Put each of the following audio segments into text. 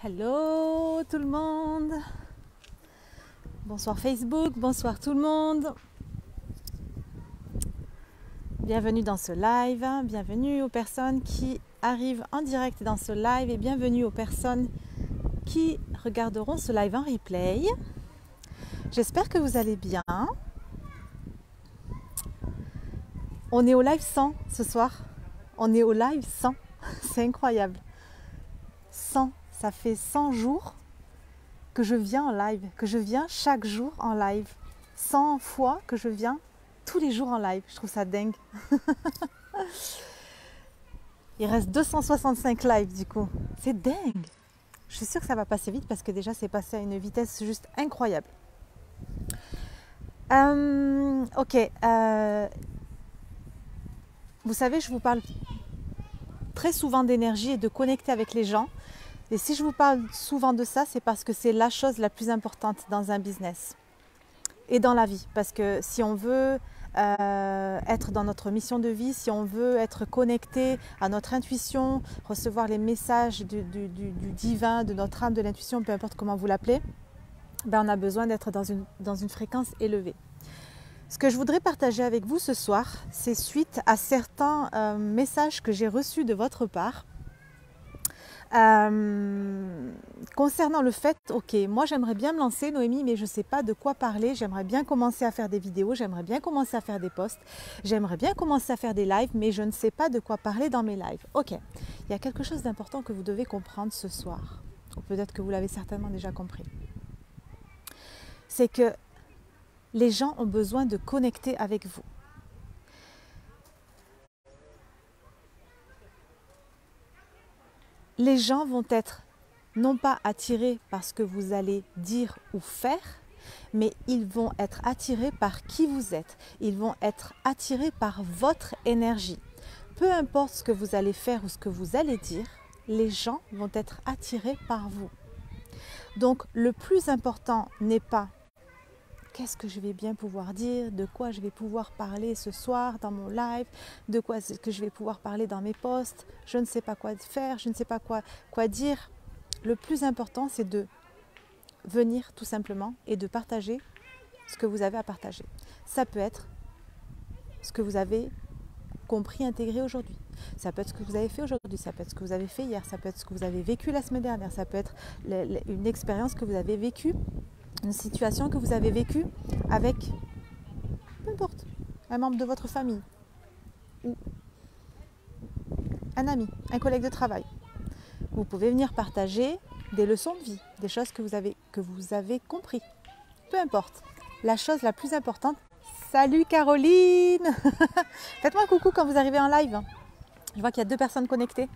Hello tout le monde. Bonsoir Facebook, bonsoir tout le monde. Bienvenue dans ce live, bienvenue aux personnes qui arrivent en direct dans ce live et bienvenue aux personnes qui regarderont ce live en replay. J'espère que vous allez bien. On est au live 100 ce soir. On est au live 100. C'est incroyable. 100, ça fait 100 jours que je viens en live, que je viens chaque jour en live. 100 fois que je viens tous les jours en live. Je trouve ça dingue. Il reste 265 lives du coup. C'est dingue. Je suis sûre que ça va passer vite parce que déjà c'est passé à une vitesse juste incroyable. Ok. Vous savez, je vous parle très souvent d'énergie et de connecter avec les gens. Et si je vous parle souvent de ça, c'est parce que c'est la chose la plus importante dans un business et dans la vie. Parce que si on veut être dans notre mission de vie, si on veut être connecté à notre intuition, recevoir les messages du divin, de notre âme, de l'intuition, peu importe comment vous l'appelez, ben on a besoin d'être dans une fréquence élevée. Ce que je voudrais partager avec vous ce soir, c'est suite à certains messages que j'ai reçus de votre part. Concernant le fait, ok, moi j'aimerais bien me lancer Noémie, mais je ne sais pas de quoi parler, j'aimerais bien commencer à faire des vidéos, j'aimerais bien commencer à faire des posts, j'aimerais bien commencer à faire des lives, mais je ne sais pas de quoi parler dans mes lives. Ok, il y a quelque chose d'important que vous devez comprendre ce soir, ou peut-être que vous l'avez certainement déjà compris. C'est que les gens ont besoin de connecter avec vous. Les gens vont être non pas attirés par ce que vous allez dire ou faire, mais ils vont être attirés par qui vous êtes. Ils vont être attirés par votre énergie. Peu importe ce que vous allez faire ou ce que vous allez dire, les gens vont être attirés par vous. Donc le plus important n'est pas qu'est-ce que je vais bien pouvoir dire, de quoi je vais pouvoir parler ce soir dans mon live, de quoi est-ce que je vais pouvoir parler dans mes posts, je ne sais pas quoi faire, je ne sais pas quoi dire. Le plus important, c'est de venir tout simplement et de partager ce que vous avez à partager. Ça peut être ce que vous avez compris, intégré aujourd'hui. Ça peut être ce que vous avez fait aujourd'hui, ça peut être ce que vous avez fait hier, ça peut être ce que vous avez vécu la semaine dernière, ça peut être une expérience que vous avez vécue, une situation que vous avez vécue avec, peu importe, un membre de votre famille ou un ami, un collègue de travail. Vous pouvez venir partager des leçons de vie, des choses que vous avez compris. Peu importe. La chose la plus importante, salut Caroline. Faites-moi un coucou quand vous arrivez en live. Je vois qu'il y a 2 personnes connectées.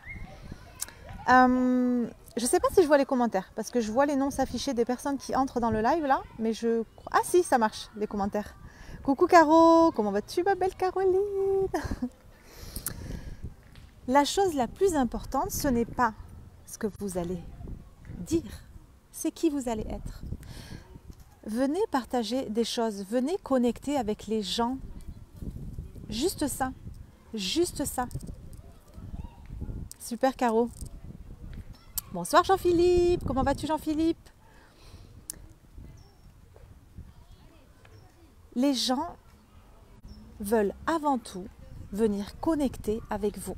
Je ne sais pas si je vois les commentaires, parce que je vois les noms s'afficher des personnes qui entrent dans le live là, mais ah si, ça marche, les commentaires. Coucou Caro, comment vas-tu ma belle Caroline? La chose la plus importante, ce n'est pas ce que vous allez dire, c'est qui vous allez être. Venez partager des choses, venez connecter avec les gens. Juste ça, juste ça. Super Caro. Bonsoir Jean-Philippe, comment vas-tu Jean-Philippe? Les gens veulent avant tout venir connecter avec vous.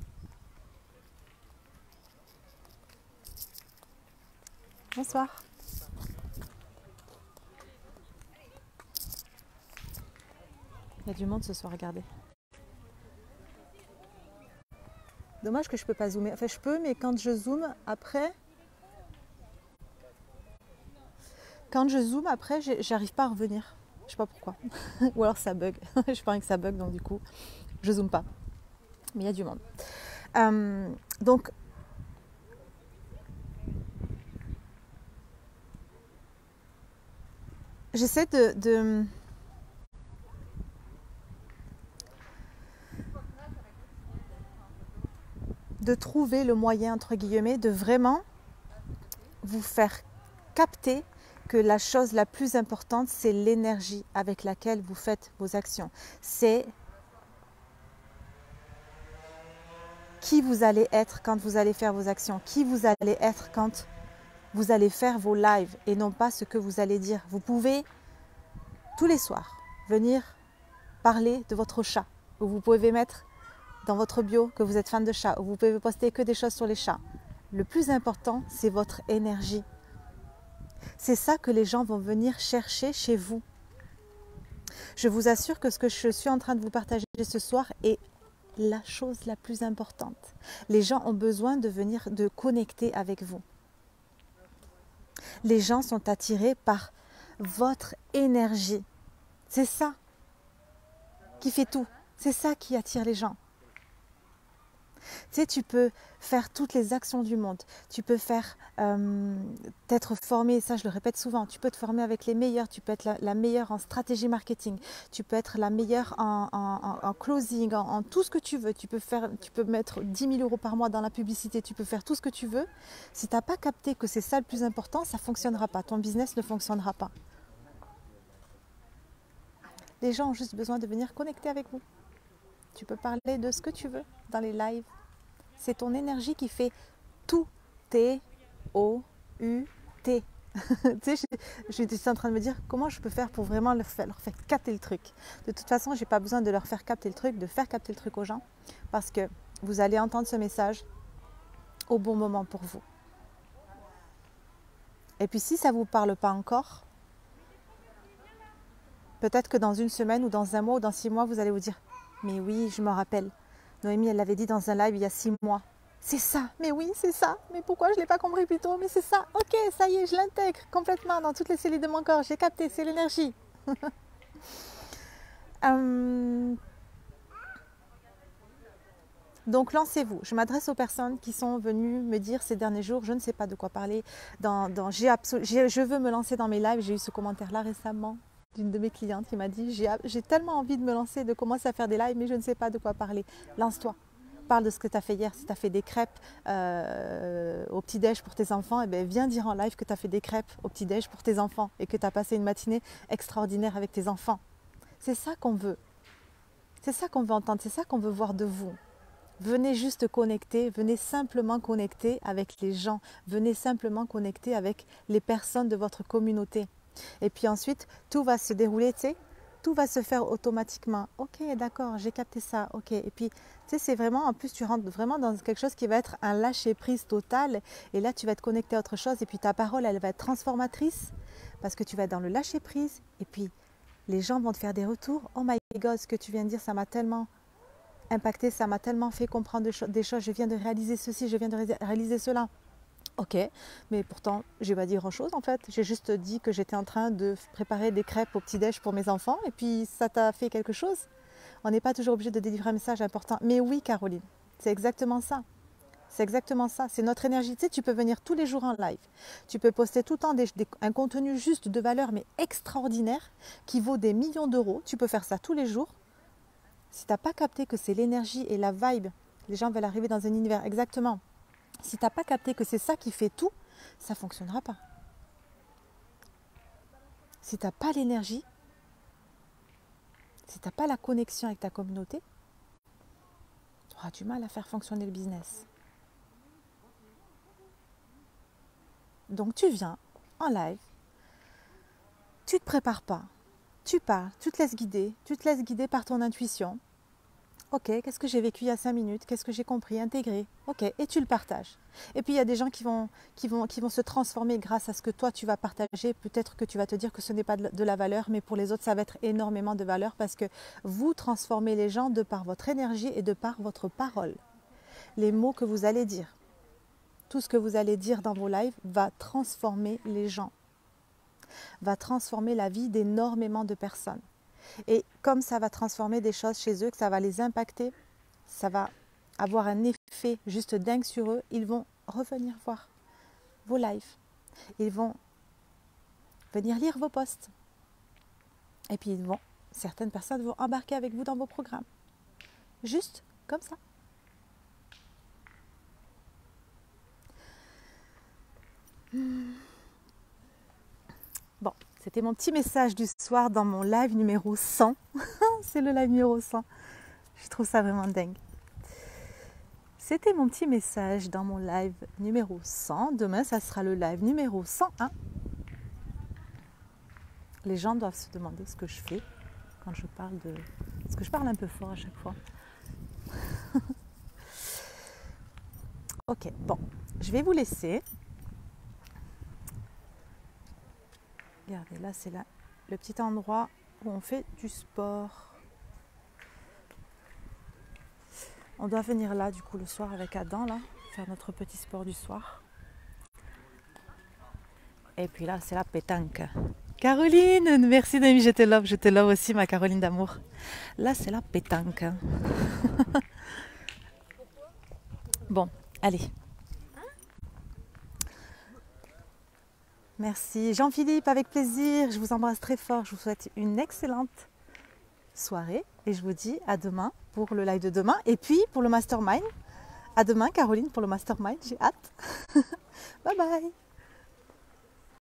Bonsoir. Il y a du monde ce soir, regardez. Dommage que je ne peux pas zoomer. Enfin, je peux, mais quand je zoome après, j'arrive pas à revenir. Je sais pas pourquoi. Ou alors ça bug. Je pense que ça bug, donc du coup, je zoome pas. Mais il y a du monde. Donc, j'essaie de trouver le moyen, entre guillemets, de vraiment vous faire capter que la chose la plus importante, c'est l'énergie avec laquelle vous faites vos actions. C'est qui vous allez être quand vous allez faire vos actions, qui vous allez être quand vous allez faire vos lives et non pas ce que vous allez dire. Vous pouvez tous les soirs venir parler de votre chat, ou vous pouvez mettre dans votre bio que vous êtes fan de chat, ou vous pouvez poster que des choses sur les chats. Le plus important, c'est votre énergie. C'est ça que les gens vont venir chercher chez vous. Je vous assure que ce que je suis en train de vous partager ce soir est la chose la plus importante. Les gens ont besoin de venir, de connecter avec vous. Les gens sont attirés par votre énergie. C'est ça qui fait tout. C'est ça qui attire les gens. Tu sais, tu peux faire toutes les actions du monde. Tu peux t'être formé, ça je le répète souvent, tu peux te former avec les meilleurs, tu peux être la meilleure en stratégie marketing, tu peux être la meilleure en closing, en tout ce que tu veux. Tu peux mettre 10 000 € par mois dans la publicité, tu peux faire tout ce que tu veux. Si tu n'as pas capté que c'est ça le plus important, ça ne fonctionnera pas. Ton business ne fonctionnera pas. Les gens ont juste besoin de venir connecter avec vous. Tu peux parler de ce que tu veux dans les lives. C'est ton énergie qui fait tout. T-O-U-T. Tu sais, je suis en train de me dire comment je peux faire pour vraiment leur faire capter le truc. De toute façon, je n'ai pas besoin de leur faire capter le truc, de faire capter le truc aux gens, parce que vous allez entendre ce message au bon moment pour vous. Et puis si ça ne vous parle pas encore, peut-être que dans une semaine ou dans un mois ou dans 6 mois, vous allez vous dire « Mais oui, je me rappelle, Noémie, elle l'avait dit dans un live il y a 6 mois. C'est ça, mais oui, c'est ça. Mais pourquoi je ne l'ai pas compris plus tôt? Mais c'est ça. Ok, ça y est, je l'intègre complètement dans toutes les cellules de mon corps. J'ai capté, c'est l'énergie. » Donc lancez-vous. Je m'adresse aux personnes qui sont venues me dire ces derniers jours, je ne sais pas de quoi parler. Je veux me lancer dans mes lives. J'ai eu ce commentaire-là récemment d'une de mes clientes qui m'a dit j'ai tellement envie de me lancer, de commencer à faire des lives, mais je ne sais pas de quoi parler. Lance-toi. Parle de ce que tu as fait hier. Si tu as fait des crêpes au petit-déj pour tes enfants, eh bien, viens dire en live que tu as fait des crêpes au petit-déj pour tes enfants et que tu as passé une matinée extraordinaire avec tes enfants. C'est ça qu'on veut. C'est ça qu'on veut entendre. C'est ça qu'on veut voir de vous. Venez juste connecter, venez simplement connecter avec les gens. Venez simplement connecter avec les personnes de votre communauté. Et puis ensuite, tout va se dérouler, tu sais, tout va se faire automatiquement. Ok, d'accord, j'ai capté ça, ok. Et puis, tu sais, c'est vraiment, en plus, tu rentres vraiment dans quelque chose qui va être un lâcher-prise total. Et là, tu vas te connecter à autre chose. Et puis, ta parole, elle va être transformatrice parce que tu vas être dans le lâcher-prise. Et puis, les gens vont te faire des retours. Oh my God, ce que tu viens de dire, ça m'a tellement impacté, ça m'a tellement fait comprendre des choses. Je viens de réaliser ceci, je viens de réaliser cela. Ok, mais pourtant, je n'ai pas dit grand-chose en fait. J'ai juste dit que j'étais en train de préparer des crêpes au petit-déj pour mes enfants et puis ça t'a fait quelque chose. On n'est pas toujours obligé de délivrer un message important. Mais oui, Caroline, c'est exactement ça. C'est exactement ça. C'est notre énergie. Tu sais, tu peux venir tous les jours en live. Tu peux poster tout le temps un contenu juste de valeur, mais extraordinaire, qui vaut des millions d'euros. Tu peux faire ça tous les jours. Si tu n'as pas capté que c'est l'énergie et la vibe, les gens veulent arriver dans un univers exactement. Si tu n'as pas capté que c'est ça qui fait tout, ça ne fonctionnera pas. Si tu n'as pas l'énergie, si tu n'as pas la connexion avec ta communauté, tu auras du mal à faire fonctionner le business. Donc tu viens en live, tu ne te prépares pas, tu pars, tu te laisses guider par ton intuition. Ok, qu'est-ce que j'ai vécu il y a 5 minutes? Qu'est-ce que j'ai compris, intégré? Ok, et tu le partages. Et puis il y a des gens qui vont se transformer grâce à ce que toi tu vas partager. Peut-être que tu vas te dire que ce n'est pas de la valeur, mais pour les autres ça va être énormément de valeur parce que vous transformez les gens de par votre énergie et de par votre parole. Les mots que vous allez dire, tout ce que vous allez dire dans vos lives va transformer les gens, va transformer la vie d'énormément de personnes. Et comme ça va transformer des choses chez eux, que ça va les impacter, ça va avoir un effet juste dingue sur eux, ils vont revenir voir vos lives. Ils vont venir lire vos posts. Et puis certaines personnes vont embarquer avec vous dans vos programmes. Juste comme ça. Bon, c'était mon petit message du soir dans mon live numéro 100. C'est le live numéro 100. Je trouve ça vraiment dingue. C'était mon petit message dans mon live numéro 100. Demain, ça sera le live numéro 101. Les gens doivent se demander ce que je fais quand je parle de... Parce que je parle un peu fort à chaque fois. Ok, bon, je vais vous laisser. Regardez, là, c'est le petit endroit où on fait du sport. On doit venir là, du coup, le soir avec Adam, là, faire notre petit sport du soir. Et puis là, c'est la pétanque. Caroline, merci Dami, je te love aussi, ma Caroline d'amour. Là, c'est la pétanque. Bon, allez. Merci Jean-Philippe, avec plaisir. Je vous embrasse très fort. Je vous souhaite une excellente soirée et je vous dis à demain pour le live de demain et puis pour le mastermind. À demain Caroline pour le mastermind, j'ai hâte. Bye bye.